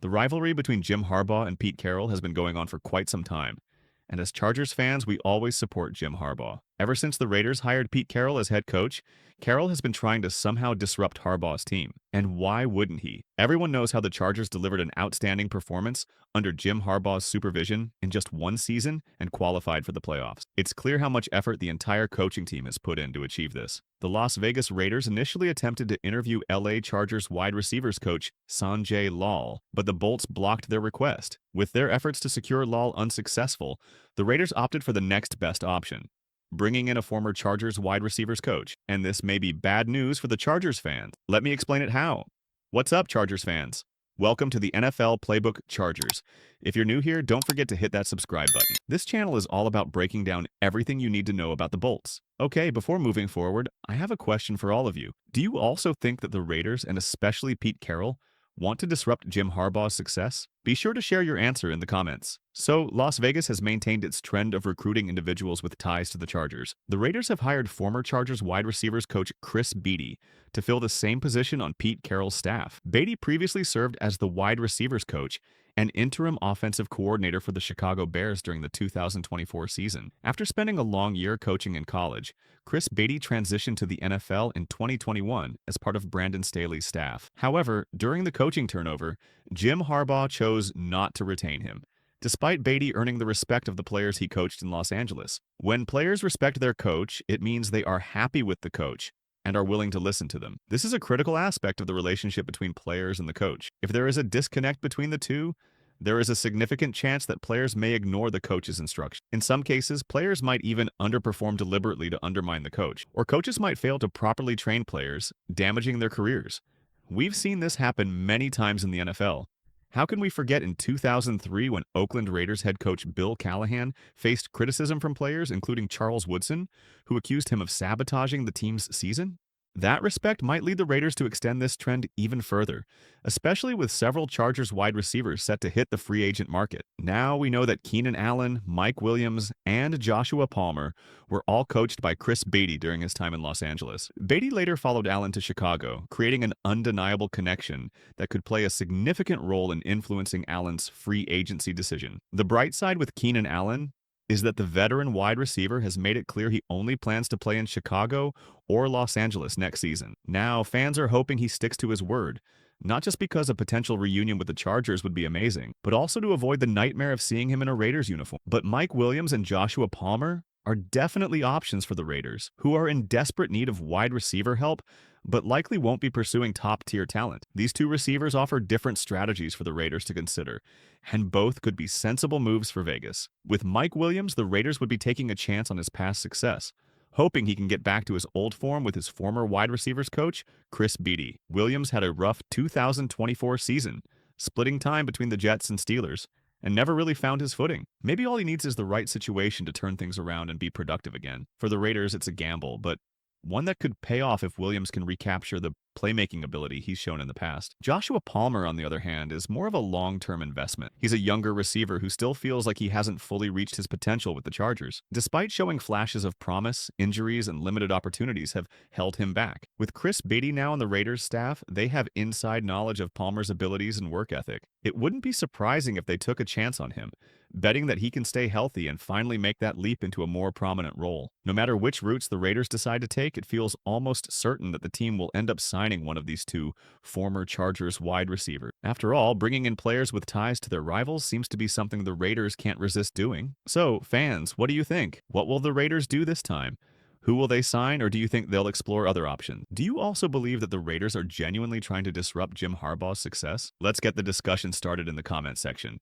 The rivalry between Jim Harbaugh and Pete Carroll has been going on for quite some time, and as Chargers fans, we always support Jim Harbaugh. Ever since the Raiders hired Pete Carroll as head coach, Carroll has been trying to somehow disrupt Harbaugh's team. And why wouldn't he? Everyone knows how the Chargers delivered an outstanding performance under Jim Harbaugh's supervision in just one season and qualified for the playoffs. It's clear how much effort the entire coaching team has put in to achieve this. The Las Vegas Raiders initially attempted to interview LA Chargers wide receivers coach Sanjay Lal, but the Bolts blocked their request. With their efforts to secure Lal unsuccessful, the Raiders opted for the next best option, bringing in a former Chargers wide receivers coach. And this may be bad news for the Chargers fans. Let me explain it how. What's up, Chargers fans? Welcome to the NFL Playbook Chargers. If you're new here, don't forget to hit that subscribe button. This channel is all about breaking down everything you need to know about the Bolts. Okay, before moving forward, I have a question for all of you. Do you also think that the Raiders, and especially Pete Carroll, want to disrupt Jim Harbaugh's success? Be sure to share your answer in the comments. So, Las Vegas has maintained its trend of recruiting individuals with ties to the Chargers. The Raiders have hired former Chargers wide receivers coach Chris Beatty to fill the same position on Pete Carroll's staff. Beatty previously served as the wide receivers coach and interim offensive coordinator for the Chicago Bears during the 2024 season. After spending a long year coaching in college, Chris Beatty transitioned to the NFL in 2021 as part of Brandon Staley's staff. However, during the coaching turnover, Jim Harbaugh chose not to retain him, despite Beatty earning the respect of the players he coached in Los Angeles. When players respect their coach, it means they are happy with the coach and are willing to listen to them. This is a critical aspect of the relationship between players and the coach. If there is a disconnect between the two, there is a significant chance that players may ignore the coach's instruction. In some cases, players might even underperform deliberately to undermine the coach, or coaches might fail to properly train players, damaging their careers. We've seen this happen many times in the NFL. How can we forget in 2003 when Oakland Raiders head coach Bill Callahan faced criticism from players, including Charles Woodson, who accused him of sabotaging the team's season? That respect might lead the Raiders to extend this trend even further, especially with several Chargers wide receivers set to hit the free agent market. Now we know that Keenan Allen, Mike Williams, and Joshua Palmer were all coached by Chris Beatty during his time in Los Angeles. Beatty later followed Allen to Chicago, creating an undeniable connection that could play a significant role in influencing Allen's free agency decision. The bright side with Keenan Allen is that the veteran wide receiver has made it clear he only plans to play in Chicago or Los Angeles next season. Now, fans are hoping he sticks to his word, not just because a potential reunion with the Chargers would be amazing, but also to avoid the nightmare of seeing him in a Raiders uniform. But Mike Williams and Joshua Palmer are definitely options for the Raiders, who are in desperate need of wide receiver help, but likely won't be pursuing top-tier talent. These two receivers offer different strategies for the Raiders to consider, and both could be sensible moves for Vegas. With Mike Williams, the Raiders would be taking a chance on his past success, hoping he can get back to his old form with his former wide receivers coach, Chris Beatty. Williams had a rough 2024 season, splitting time between the Jets and Steelers, and never really found his footing. Maybe all he needs is the right situation to turn things around and be productive again. For the Raiders, it's a gamble, but one that could pay off if Williams can recapture the playmaking ability he's shown in the past. Joshua Palmer, on the other hand, is more of a long-term investment. He's a younger receiver who still feels like he hasn't fully reached his potential with the Chargers. Despite showing flashes of promise, injuries and limited opportunities have held him back. With Chris Beatty now on the Raiders staff, they have inside knowledge of Palmer's abilities and work ethic. It wouldn't be surprising if they took a chance on him, betting that he can stay healthy and finally make that leap into a more prominent role. No matter which routes the Raiders decide to take, it feels almost certain that the team will end up signing one of these two former Chargers wide receivers. After all, bringing in players with ties to their rivals seems to be something the Raiders can't resist doing. So, fans, what do you think? What will the Raiders do this time? Who will they sign, or do you think they'll explore other options? Do you also believe that the Raiders are genuinely trying to disrupt Jim Harbaugh's success? Let's get the discussion started in the comment section.